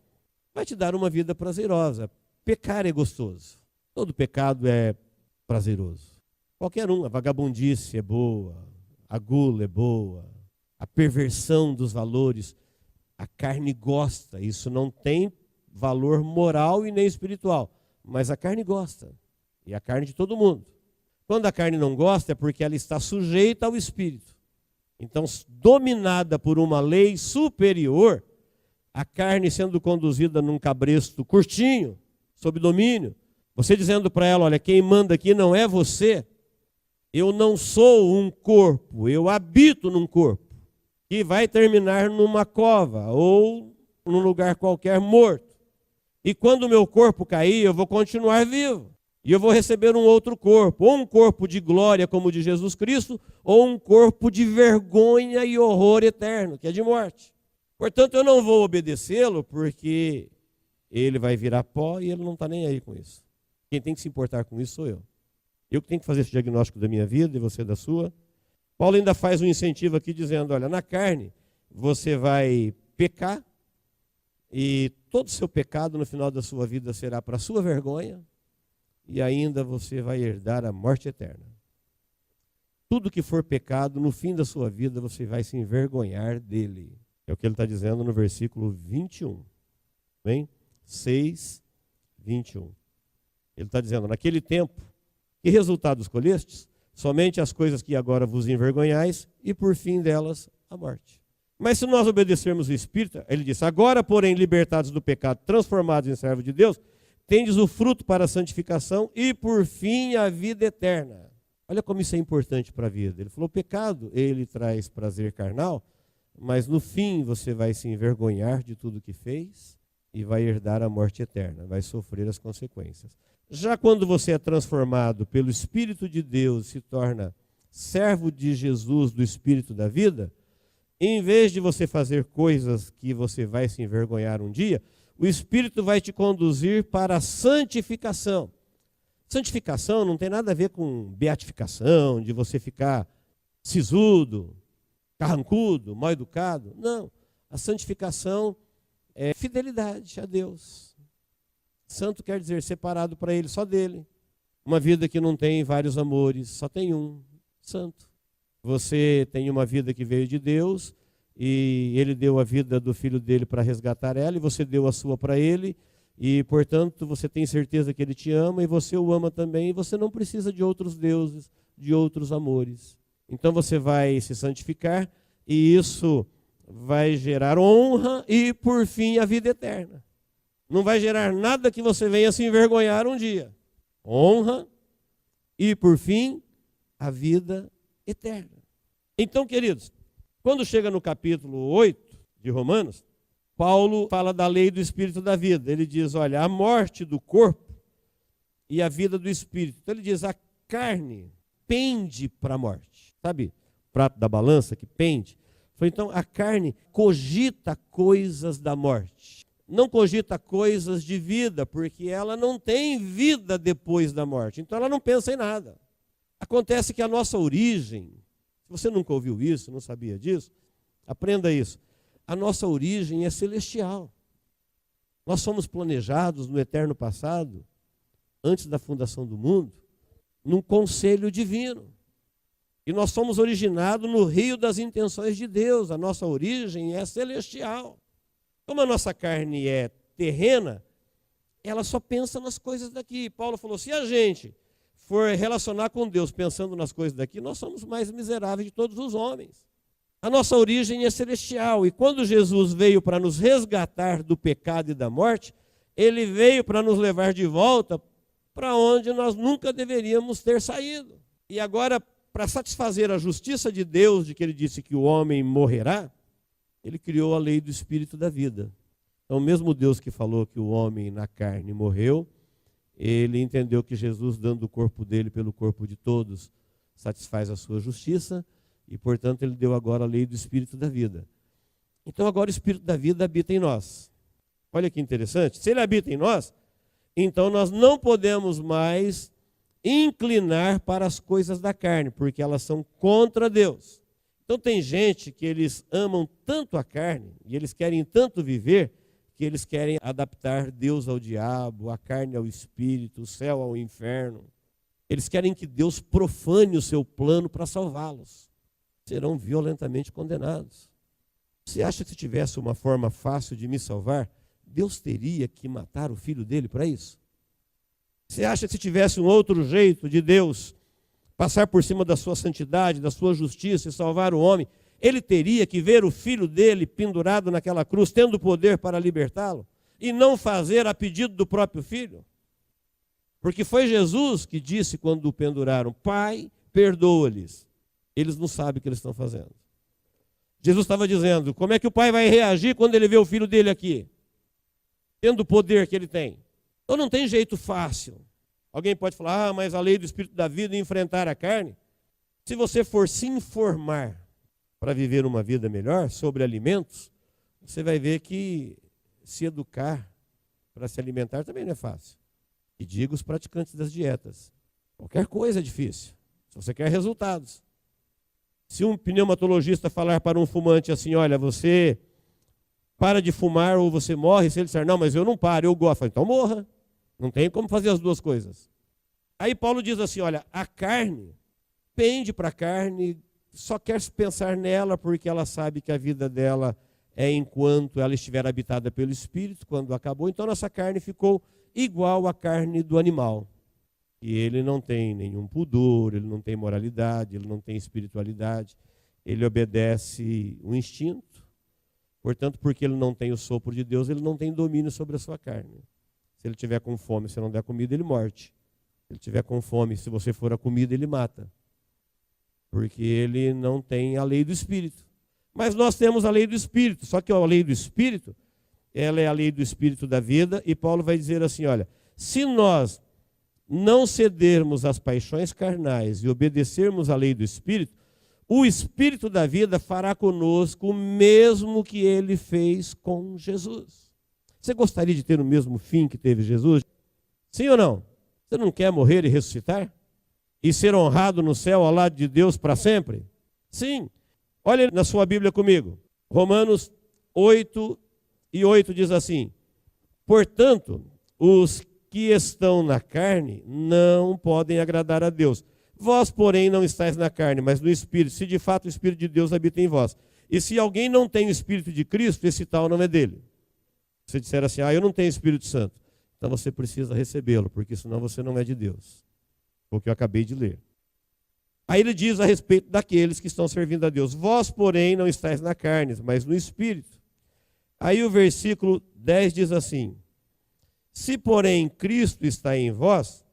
vai te dar uma vida prazerosa. Pecar é gostoso. Todo pecado é prazeroso. Qualquer um, a vagabundice é boa, a gula é boa, a perversão dos valores, a carne gosta. Isso não tem valor moral e nem espiritual, mas a carne gosta. E a carne de todo mundo. Quando a carne não gosta é porque ela está sujeita ao Espírito. Então, dominada por uma lei superior, a carne sendo conduzida num cabresto curtinho, sob domínio, você dizendo para ela, olha, quem manda aqui não é você, eu não sou um corpo, eu habito num corpo, que vai terminar numa cova ou num lugar qualquer morto. E quando o meu corpo cair, eu vou continuar vivo. E eu vou receber um outro corpo, ou um corpo de glória como o de Jesus Cristo, ou um corpo de vergonha e horror eterno, que é de morte. Portanto, eu não vou obedecê-lo, porque ele vai virar pó e ele não está nem aí com isso. Quem tem que se importar com isso sou eu. Eu que tenho que fazer esse diagnóstico da minha vida e você da sua. Paulo ainda faz um incentivo aqui dizendo, olha, na carne você vai pecar, e todo o seu pecado no final da sua vida será para a sua vergonha, e ainda você vai herdar a morte eterna. Tudo que for pecado, no fim da sua vida, você vai se envergonhar dele. É o que ele está dizendo no versículo 21. Bem? 6, 21. Ele está dizendo, naquele tempo, que resultado escolhestes? Somente as coisas que agora vos envergonhais, e por fim delas, a morte. Mas se nós obedecermos o Espírito, ele diz, agora, porém, libertados do pecado, transformados em servos de Deus, tendes o fruto para a santificação e, por fim, a vida eterna. Olha como isso é importante para a vida. Ele falou, o pecado, ele traz prazer carnal, mas no fim você vai se envergonhar de tudo que fez e vai herdar a morte eterna, vai sofrer as consequências. Já quando você é transformado pelo Espírito de Deus, se torna servo de Jesus, do Espírito da vida, em vez de você fazer coisas que você vai se envergonhar um dia, o Espírito vai te conduzir para a santificação. Santificação não tem nada a ver com beatificação, de você ficar sisudo, carrancudo, mal educado. Não, a santificação é fidelidade a Deus. Santo quer dizer separado para Ele, só dele. Uma vida que não tem vários amores, só tem um, santo. Você tem uma vida que veio de Deus e Ele deu a vida do Filho dele para resgatar ela e você deu a sua para Ele e, portanto, você tem certeza que Ele te ama e você o ama também e você não precisa de outros deuses, de outros amores. Então você vai se santificar e isso vai gerar honra e, por fim, a vida eterna. Não vai gerar nada que você venha se envergonhar um dia. Honra e, por fim, a vida eterna. Então, queridos, quando chega no capítulo 8 de Romanos, Paulo fala da lei do Espírito da vida. Ele diz, olha, a morte do corpo e a vida do Espírito. Então ele diz, a carne pende para a morte. Sabe, o prato da balança que pende? Então a carne cogita coisas da morte. Não cogita coisas de vida, porque ela não tem vida depois da morte. Então ela não pensa em nada. Acontece que a nossa origem, se você nunca ouviu isso, não sabia disso, aprenda isso. A nossa origem é celestial. Nós somos planejados no eterno passado, antes da fundação do mundo, num conselho divino. E nós somos originados no rio das intenções de Deus. A nossa origem é celestial. Como a nossa carne é terrena, ela só pensa nas coisas daqui. Paulo falou, se a gente for relacionar com Deus pensando nas coisas daqui, nós somos mais miseráveis de todos os homens. A nossa origem é celestial. E quando Jesus veio para nos resgatar do pecado e da morte, Ele veio para nos levar de volta para onde nós nunca deveríamos ter saído. E agora, para satisfazer a justiça de Deus, de que Ele disse que o homem morrerá, Ele criou a lei do Espírito da vida. Então, o mesmo Deus que falou que o homem na carne morreu, Ele entendeu que Jesus, dando o corpo dele pelo corpo de todos, satisfaz a sua justiça, e, portanto, Ele deu agora a lei do Espírito da vida. Então, agora o Espírito da vida habita em nós. Olha que interessante. Se Ele habita em nós, então nós não podemos mais inclinar para as coisas da carne, porque elas são contra Deus. Então tem gente que eles amam tanto a carne, e eles querem tanto viver, que eles querem adaptar Deus ao diabo, a carne ao espírito, o céu ao inferno. Eles querem que Deus profane o seu plano para salvá-los. Serão violentamente condenados. Você acha que se tivesse uma forma fácil de me salvar, Deus teria que matar o filho dele para isso? Você acha que se tivesse um outro jeito de Deus passar por cima da sua santidade, da sua justiça e salvar o homem, Ele teria que ver o filho dele pendurado naquela cruz, tendo poder para libertá-lo, e não fazer a pedido do próprio filho? Porque foi Jesus que disse quando o penduraram, Pai, perdoa-lhes. Eles não sabem o que eles estão fazendo. Jesus estava dizendo, como é que o pai vai reagir quando ele vê o filho dele aqui? Tendo o poder que ele tem. Então não tem jeito fácil. Alguém pode falar, mas a lei do Espírito da vida e enfrentar a carne. Se você for se informar para viver uma vida melhor sobre alimentos, você vai ver que se educar para se alimentar também não é fácil. E digo os praticantes das dietas. Qualquer coisa é difícil, se você quer resultados. Se um pneumatologista falar para um fumante assim, olha, você para de fumar ou você morre, se ele disser, não, mas eu não paro, eu gosto, então morra. Não tem como fazer as duas coisas. Aí Paulo diz assim, olha, a carne pende para a carne, só quer pensar nela porque ela sabe que a vida dela é enquanto ela estiver habitada pelo Espírito, quando acabou. Então nossa carne ficou igual à carne do animal. E ele não tem nenhum pudor, ele não tem moralidade, ele não tem espiritualidade, ele obedece o instinto. Portanto, porque ele não tem o sopro de Deus, ele não tem domínio sobre a sua carne. Se ele tiver com fome, se não der comida, ele morte. Se ele tiver com fome, se você for a comida, ele mata. Porque ele não tem a lei do Espírito. Mas nós temos a lei do Espírito, só que a lei do Espírito, ela é a lei do Espírito da vida, e Paulo vai dizer assim, olha, se nós não cedermos às paixões carnais e obedecermos à lei do Espírito, o Espírito da vida fará conosco o mesmo que ele fez com Jesus. Você gostaria de ter o mesmo fim que teve Jesus? Sim ou não? Você não quer morrer e ressuscitar? E ser honrado no céu ao lado de Deus para sempre? Sim. Olha na sua Bíblia comigo. Romanos 8:8 diz assim: portanto, os que estão na carne não podem agradar a Deus. Vós, porém, não estáis na carne, mas no Espírito, se de fato o Espírito de Deus habita em vós. E se alguém não tem o Espírito de Cristo, esse tal não é dele. Se você disser assim, eu não tenho Espírito Santo, então você precisa recebê-lo, porque senão você não é de Deus. Foi o que eu acabei de ler. Aí ele diz a respeito daqueles que estão servindo a Deus. Vós, porém, não estáis na carne, mas no Espírito. Aí o versículo 10 diz assim: se, porém, Cristo está em vós,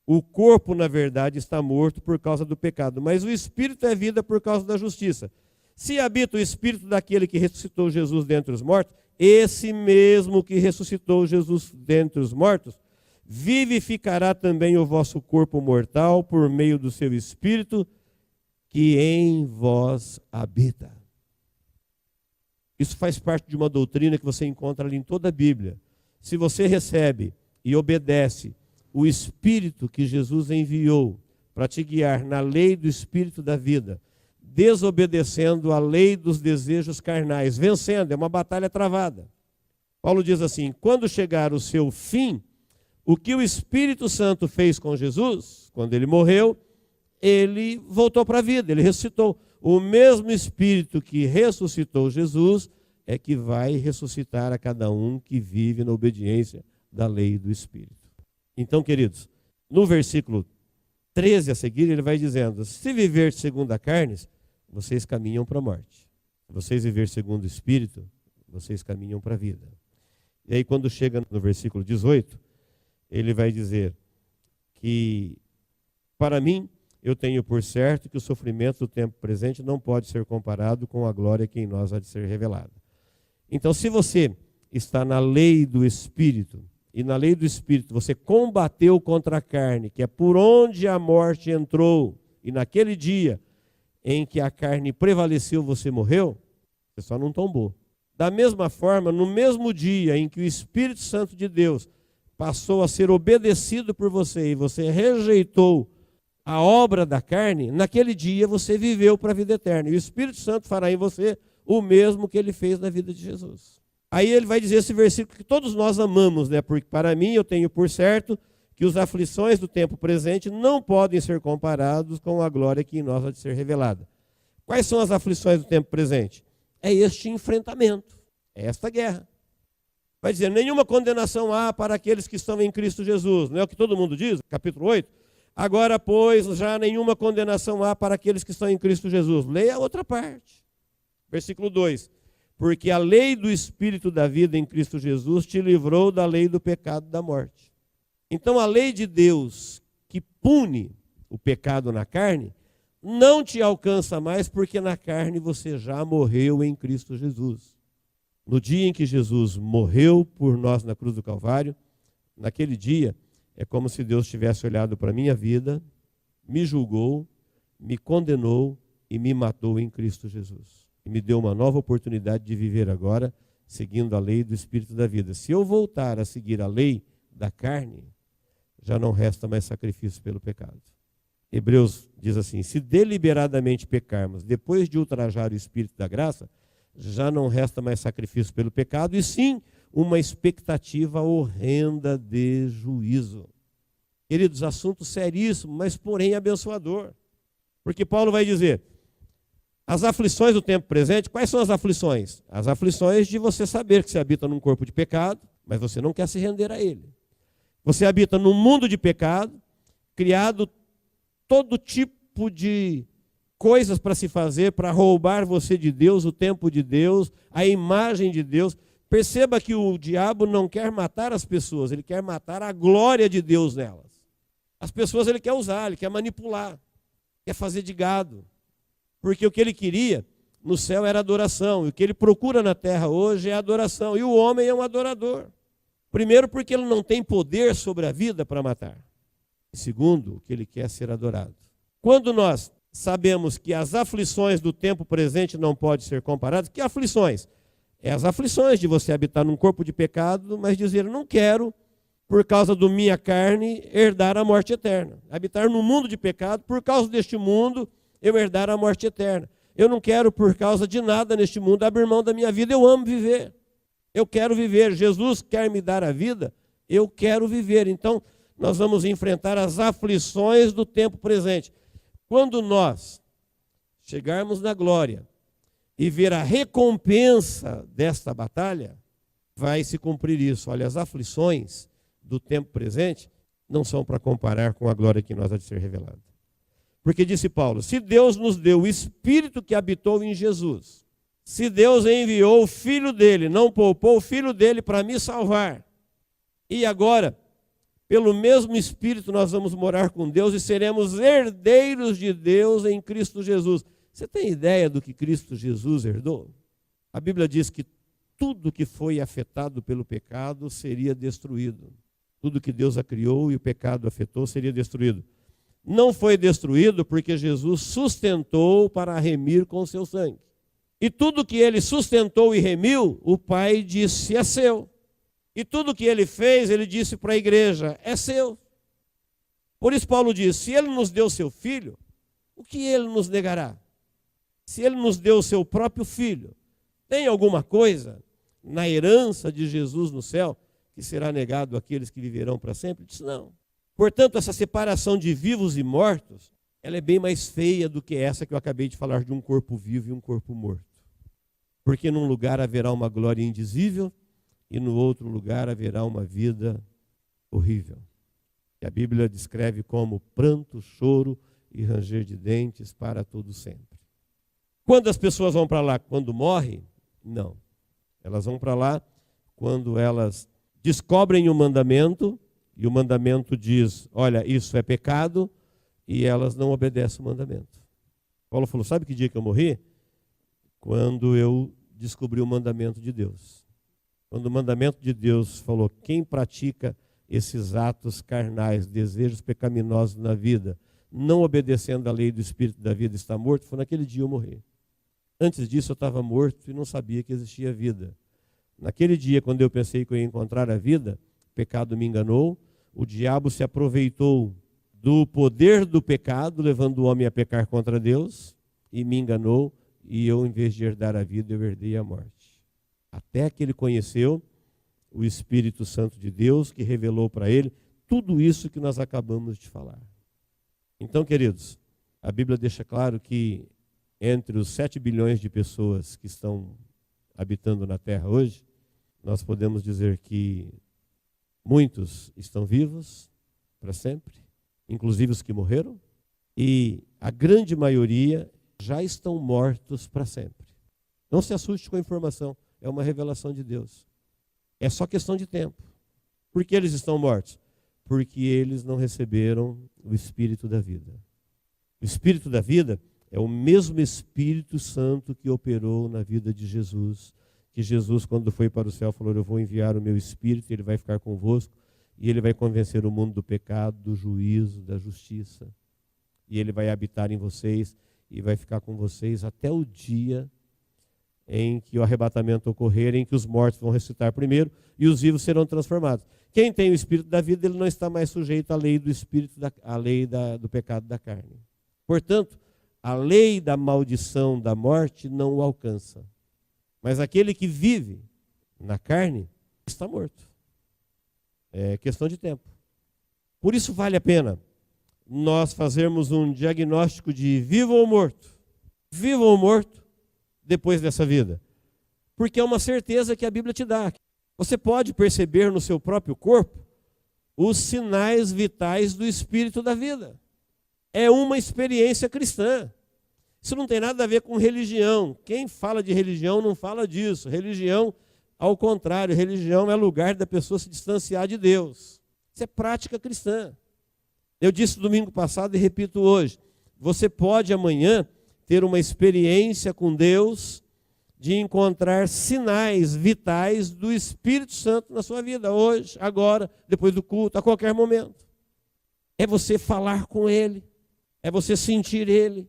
o corpo, na verdade, está morto por causa do pecado, mas o Espírito é vida por causa da justiça. Se habita o Espírito daquele que ressuscitou Jesus dentre os mortos, esse mesmo que ressuscitou Jesus dentre os mortos, vivificará também o vosso corpo mortal por meio do seu Espírito que em vós habita. Isso faz parte de uma doutrina que você encontra ali em toda a Bíblia. Se você recebe e obedece o Espírito que Jesus enviou para te guiar na lei do Espírito da vida, desobedecendo a lei dos desejos carnais, vencendo, é uma batalha travada. Paulo diz assim: quando chegar o seu fim, o que o Espírito Santo fez com Jesus, quando ele morreu, ele voltou para a vida, ele ressuscitou. O mesmo Espírito que ressuscitou Jesus é que vai ressuscitar a cada um que vive na obediência da lei do Espírito. Então, queridos, no versículo 13 a seguir, ele vai dizendo: se viver segundo a carne, vocês caminham para a morte. Se vocês viver segundo o Espírito, vocês caminham para a vida. E aí, quando chega no versículo 18, ele vai dizer que, para mim, eu tenho por certo que o sofrimento do tempo presente não pode ser comparado com a glória que em nós há de ser revelada. Então, se você está na lei do Espírito, e na lei do Espírito você combateu contra a carne, que é por onde a morte entrou, e naquele dia em que a carne prevaleceu, você morreu, você só não tombou. Da mesma forma, no mesmo dia em que o Espírito Santo de Deus passou a ser obedecido por você, e você rejeitou a obra da carne, naquele dia você viveu para a vida eterna. E o Espírito Santo fará em você o mesmo que ele fez na vida de Jesus. Aí ele vai dizer esse versículo que todos nós amamos, né? Porque para mim eu tenho por certo que as aflições do tempo presente não podem ser comparados com a glória que em nós há de ser revelada. Quais são as aflições do tempo presente? É este enfrentamento, é esta guerra. Vai dizer, nenhuma condenação há para aqueles que estão em Cristo Jesus. Não é o que todo mundo diz? Capítulo 8. Agora, pois, já nenhuma condenação há para aqueles que estão em Cristo Jesus. Leia a outra parte. Versículo 2. Porque a lei do Espírito da vida em Cristo Jesus te livrou da lei do pecado e da morte. Então, a lei de Deus que pune o pecado na carne não te alcança mais, porque na carne você já morreu em Cristo Jesus. No dia em que Jesus morreu por nós na cruz do Calvário, naquele dia, é como se Deus tivesse olhado para a minha vida, me julgou, me condenou e me matou em Cristo Jesus. E me deu uma nova oportunidade de viver agora, seguindo a lei do Espírito da vida. Se eu voltar a seguir a lei da carne, já não resta mais sacrifício pelo pecado. Hebreus diz assim: se deliberadamente pecarmos, depois de ultrajar o Espírito da graça, já não resta mais sacrifício pelo pecado, e sim uma expectativa horrenda de juízo. Queridos, assunto seríssimo, mas porém abençoador. Porque Paulo vai dizer, as aflições do tempo presente, quais são as aflições? As aflições de você saber que você habita num corpo de pecado, mas você não quer se render a ele. Você habita num mundo de pecado, criado todo tipo de coisas para se fazer, para roubar você de Deus, o tempo de Deus, a imagem de Deus. Perceba que o diabo não quer matar as pessoas, ele quer matar a glória de Deus nelas. As pessoas ele quer usar, ele quer manipular, quer fazer de gado. Porque o que ele queria no céu era adoração. E o que ele procura na terra hoje é adoração. E o homem é um adorador. Primeiro, porque ele não tem poder sobre a vida para matar. E segundo, que ele quer ser adorado. Quando nós sabemos que as aflições do tempo presente não podem ser comparadas, que aflições? É as aflições de você habitar num corpo de pecado, mas dizer, não quero, por causa da minha carne, herdar a morte eterna. Habitar num mundo de pecado, por causa deste mundo, eu herdar a morte eterna. Eu não quero, por causa de nada neste mundo, abrir mão da minha vida. Eu amo viver. Eu quero viver. Jesus quer me dar a vida. Eu quero viver. Então, nós vamos enfrentar as aflições do tempo presente. Quando nós chegarmos na glória e ver a recompensa desta batalha, vai se cumprir isso. Olha, as aflições do tempo presente não são para comparar com a glória que nós há de ser revelada. Porque disse Paulo, se Deus nos deu o Espírito que habitou em Jesus, se Deus enviou o Filho dele, não poupou o Filho dele para me salvar, e agora, pelo mesmo Espírito, nós vamos morar com Deus e seremos herdeiros de Deus em Cristo Jesus. Você tem ideia do que Cristo Jesus herdou? A Bíblia diz que tudo que foi afetado pelo pecado seria destruído. Tudo que Deus a criou e o pecado afetou seria destruído. Não foi destruído porque Jesus sustentou para remir com seu sangue. E tudo que ele sustentou e remiu, o Pai disse, é seu. E tudo que ele fez, ele disse para a igreja, é seu. Por isso Paulo diz, se ele nos deu seu filho, o que ele nos negará? Se ele nos deu o seu próprio filho, tem alguma coisa na herança de Jesus no céu que será negado àqueles que viverão para sempre? Ele disse, não. Portanto, essa separação de vivos e mortos, ela é bem mais feia do que essa que eu acabei de falar de um corpo vivo e um corpo morto. Porque num lugar haverá uma glória indizível e no outro lugar haverá uma vida horrível. Que a Bíblia descreve como pranto, choro e ranger de dentes para todo sempre. Quando as pessoas vão para lá? Quando morrem? Não. Elas vão para lá quando elas descobrem o mandamento, e o mandamento diz, olha, isso é pecado, e elas não obedecem o mandamento. Paulo falou, sabe que dia que eu morri? Quando eu descobri o mandamento de Deus. Quando o mandamento de Deus falou, quem pratica esses atos carnais, desejos pecaminosos na vida, não obedecendo à lei do Espírito da vida, está morto, foi naquele dia eu morri. Antes disso eu estava morto e não sabia que existia vida. Naquele dia, quando eu pensei que eu ia encontrar a vida, o pecado me enganou, o diabo se aproveitou do poder do pecado, levando o homem a pecar contra Deus, e me enganou, e eu, em vez de herdar a vida, eu herdei a morte. Até que ele conheceu o Espírito Santo de Deus, que revelou para ele tudo isso que nós acabamos de falar. Então, queridos, a Bíblia deixa claro que entre os 7 bilhões de pessoas que estão habitando na Terra hoje, nós podemos dizer que muitos estão vivos para sempre, inclusive os que morreram, e a grande maioria já estão mortos para sempre. Não se assuste com a informação, é uma revelação de Deus. É só questão de tempo. Por que eles estão mortos? Porque eles não receberam o Espírito da vida. O Espírito da vida é o mesmo Espírito Santo que operou na vida de Jesus, que Jesus, quando foi para o céu, falou, eu vou enviar o meu Espírito, ele vai ficar convosco, e ele vai convencer o mundo do pecado, do juízo, da justiça. E ele vai habitar em vocês, e vai ficar com vocês até o dia em que o arrebatamento ocorrer, em que os mortos vão ressuscitar primeiro, e os vivos serão transformados. Quem tem o Espírito da vida, ele não está mais sujeito à lei do Espírito, à lei do pecado da carne. Portanto, a lei da maldição da morte não o alcança. Mas aquele que vive na carne está morto. É questão de tempo. Por isso vale a pena nós fazermos um diagnóstico de vivo ou morto. Vivo ou morto depois dessa vida. Porque é uma certeza que a Bíblia te dá. Você pode perceber no seu próprio corpo os sinais vitais do Espírito da vida. É uma experiência cristã. Isso não tem nada a ver com religião. Quem fala de religião não fala disso. Religião, ao contrário, religião é lugar da pessoa se distanciar de Deus. Isso é prática cristã. Eu disse domingo passado e repito hoje. Você pode amanhã ter uma experiência com Deus, de encontrar sinais vitais do Espírito Santo na sua vida, hoje, agora, depois do culto, a qualquer momento. É você falar com Ele, é você sentir Ele,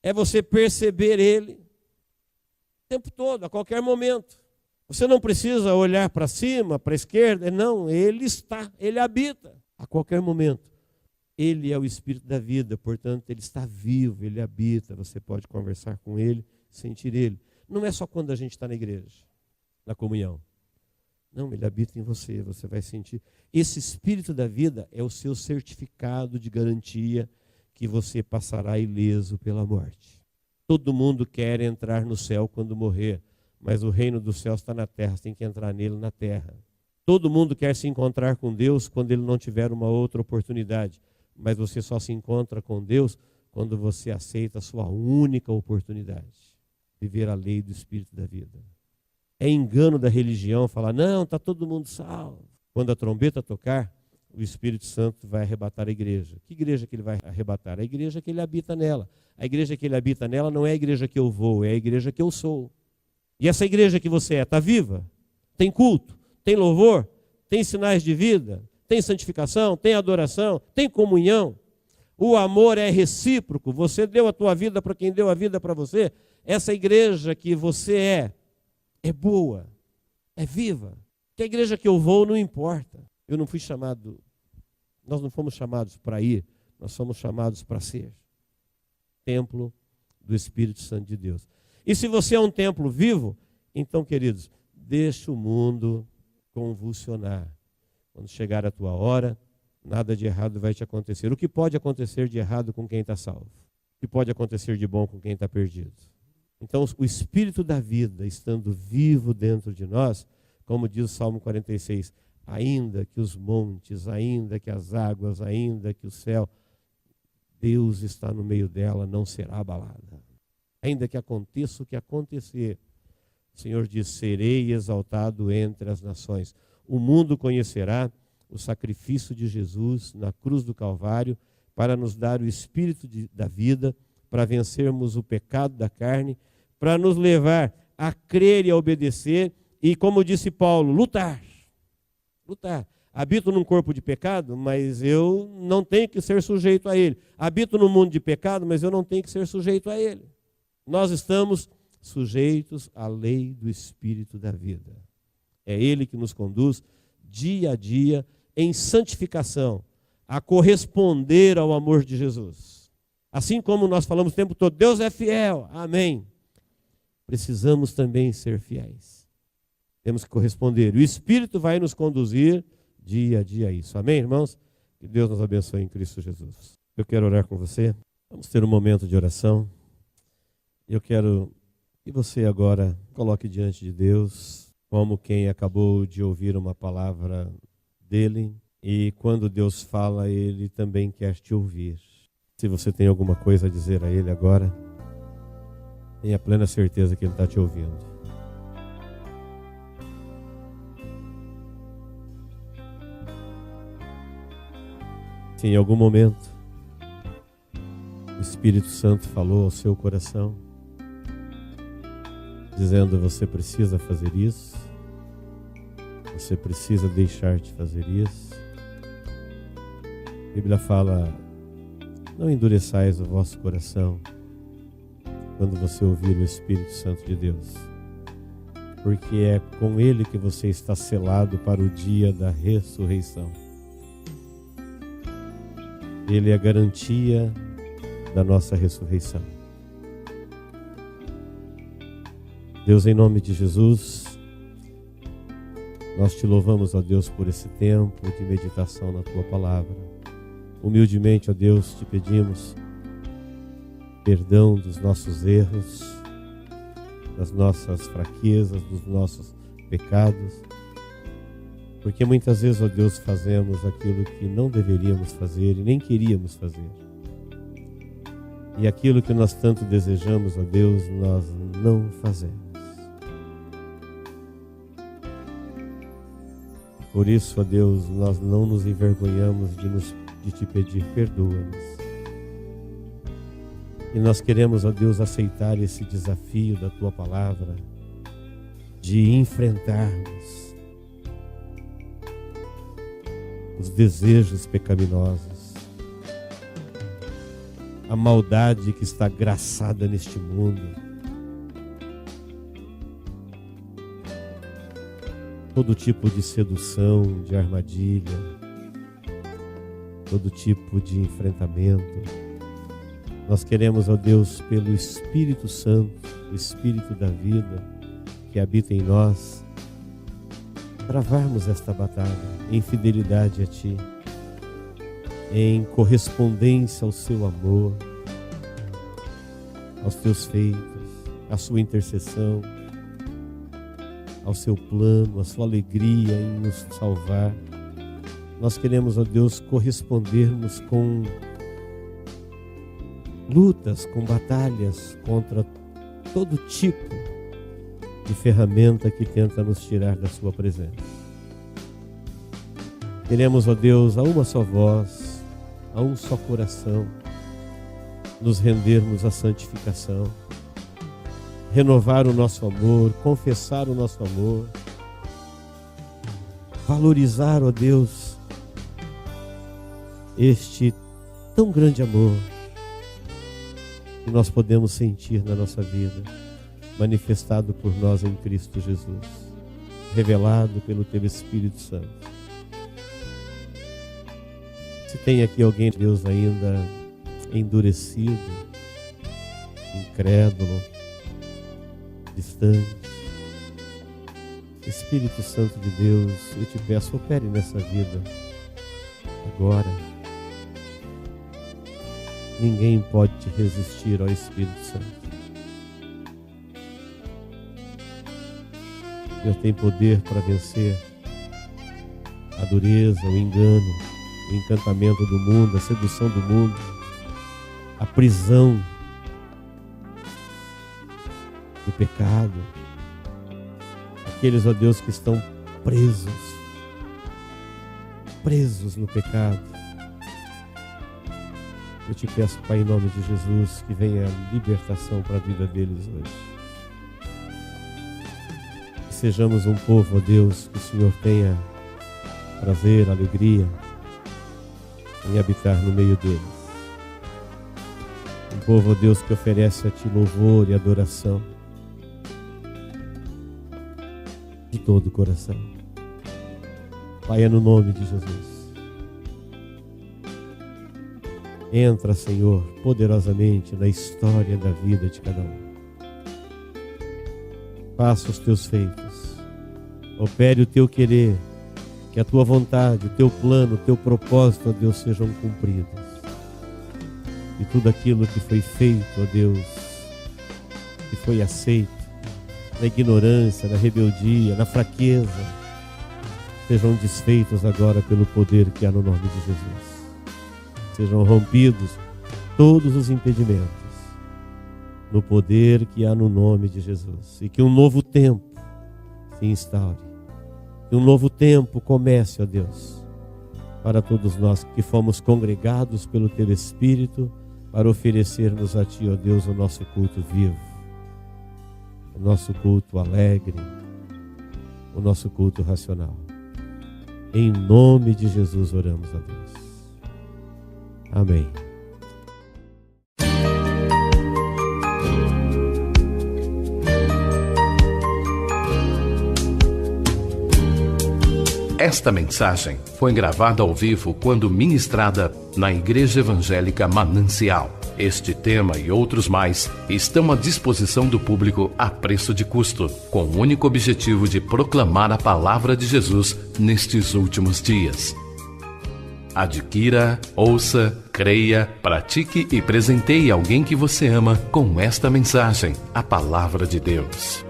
é você perceber Ele, o tempo todo, a qualquer momento. Você não precisa olhar para cima, para a esquerda, não, Ele está, Ele habita, a qualquer momento. Ele é o Espírito da vida, portanto, Ele está vivo, Ele habita, você pode conversar com Ele, sentir Ele. Não é só quando a gente está na igreja, na comunhão. Não, Ele habita em você, você vai sentir. Esse Espírito da vida é o seu certificado de garantia que você passará ileso pela morte. Todo mundo quer entrar no céu quando morrer, mas o reino dos céus está na terra, você tem que entrar nele na terra. Todo mundo quer se encontrar com Deus quando ele não tiver uma outra oportunidade, mas você só se encontra com Deus quando você aceita a sua única oportunidade. Viver a lei do Espírito da vida. É engano da religião falar, não, está todo mundo salvo. Quando a trombeta tocar, o Espírito Santo vai arrebatar a igreja. Que igreja que ele vai arrebatar? A igreja que ele habita nela. A igreja que ele habita nela não é a igreja que eu vou, é a igreja que eu sou. E essa igreja que você está viva? Tem culto? Tem louvor? Tem sinais de vida? Tem santificação? Tem adoração? Tem comunhão? O amor é recíproco. Você deu a tua vida para quem deu a vida para você. Essa igreja que você é boa, é viva. Que a igreja que eu vou não importa. Eu não fui chamado, nós não fomos chamados para ir, nós somos chamados para ser. Templo do Espírito Santo de Deus. E se você é um templo vivo, então, queridos, deixa o mundo convulsionar. Quando chegar a tua hora, nada de errado vai te acontecer. O que pode acontecer de errado com quem está salvo? O que pode acontecer de bom com quem está perdido? Então, o Espírito da vida, estando vivo dentro de nós, como diz o Salmo 46, ainda que os montes, ainda que as águas, ainda que o céu, Deus está no meio dela, não será abalada. Ainda que aconteça o que acontecer, o Senhor diz, serei exaltado entre as nações. O mundo conhecerá o sacrifício de Jesus na cruz do Calvário para nos dar o Espírito da vida, para vencermos o pecado da carne, para nos levar a crer e a obedecer e, como disse Paulo, lutar. Lutar. Habito num corpo de pecado, mas eu não tenho que ser sujeito a ele. Habito num mundo de pecado, mas eu não tenho que ser sujeito a ele. Nós estamos sujeitos à lei do Espírito da vida. É ele que nos conduz dia a dia em santificação, a corresponder ao amor de Jesus. Assim como nós falamos o tempo todo, Deus é fiel, amém. Precisamos também ser fiéis. Temos que corresponder. O Espírito vai nos conduzir dia a dia a isso. Amém, irmãos? Que Deus nos abençoe em Cristo Jesus. Eu quero orar com você. Vamos ter um momento de oração. Eu quero que você agora coloque diante de Deus, como quem acabou de ouvir uma palavra dele. E quando Deus fala, Ele também quer te ouvir. Se você tem alguma coisa a dizer a Ele agora, tenha plena certeza que Ele está te ouvindo. Se em algum momento o Espírito Santo falou ao seu coração, dizendo, você precisa fazer isso, você precisa deixar de fazer isso. A Bíblia fala, não endureçais o vosso coração quando você ouvir o Espírito Santo de Deus, porque é com Ele que você está selado para o dia da ressurreição. Ele é a garantia da nossa ressurreição. Deus, em nome de Jesus, nós te louvamos, ó Deus, por esse tempo de meditação na Tua Palavra. Humildemente, ó Deus, te pedimos perdão dos nossos erros, das nossas fraquezas, dos nossos pecados, porque muitas vezes, ó Deus, fazemos aquilo que não deveríamos fazer e nem queríamos fazer. E aquilo que nós tanto desejamos, ó Deus, nós não fazemos. Por isso, ó Deus, nós não nos envergonhamos de te pedir, perdoa-nos. E nós queremos, ó Deus, aceitar esse desafio da Tua palavra, de enfrentarmos os desejos pecaminosos, a maldade que está graçada neste mundo, todo tipo de sedução, de armadilha, todo tipo de enfrentamento. Nós queremos, ó Deus, pelo Espírito Santo, o Espírito da vida que habita em nós, travarmos esta batalha em fidelidade a Ti, em correspondência ao Seu amor, aos Teus feitos, à Sua intercessão, ao Seu plano, à Sua alegria em nos salvar. Nós queremos, ó Deus, correspondermos com lutas, com batalhas contra todo tipo de ferramenta que tenta nos tirar da Sua presença. Queremos, ó Deus, a uma só voz, a um só coração, nos rendermos à santificação, renovar o nosso amor, confessar o nosso amor, valorizar, ó Deus, este tão grande amor que nós podemos sentir na nossa vida, manifestado por nós em Cristo Jesus, revelado pelo Teu Espírito Santo. Se tem aqui alguém, Deus, ainda endurecido, incrédulo, distante, Espírito Santo de Deus, eu te peço, opere nessa vida agora. Ninguém pode te resistir ao Espírito Santo. Deus tem poder para vencer a dureza, o engano, o encantamento do mundo, a sedução do mundo, a prisão do pecado. Aqueles, ó Deus, que estão presos no pecado. Eu te peço, Pai, em nome de Jesus, que venha a libertação para a vida deles hoje. Que sejamos um povo, ó Deus, que o Senhor tenha prazer, alegria em habitar no meio deles. Um povo, ó Deus, que oferece a Ti louvor e adoração de todo o coração. Pai, é no nome de Jesus. Entra, Senhor, poderosamente na história da vida de cada um. Faça os Teus feitos. Opere o Teu querer. Que a Tua vontade, o Teu plano, o Teu propósito, ó Deus, sejam cumpridos. E tudo aquilo que foi feito, ó Deus, que foi aceito, na ignorância, na rebeldia, na fraqueza, sejam desfeitos agora pelo poder que há no nome de Jesus. Sejam rompidos todos os impedimentos no poder que há no nome de Jesus. E que um novo tempo se instaure. Que um novo tempo comece, ó Deus, para todos nós que fomos congregados pelo Teu Espírito para oferecermos a Ti, ó Deus, o nosso culto vivo, o nosso culto alegre, o nosso culto racional. Em nome de Jesus oramos, ó Deus. Amém. Esta mensagem foi gravada ao vivo quando ministrada na Igreja Evangélica Manancial. Este tema e outros mais estão à disposição do público a preço de custo, com o único objetivo de proclamar a palavra de Jesus nestes últimos dias. Adquira, ouça, creia, pratique e presenteie alguém que você ama com esta mensagem, a palavra de Deus.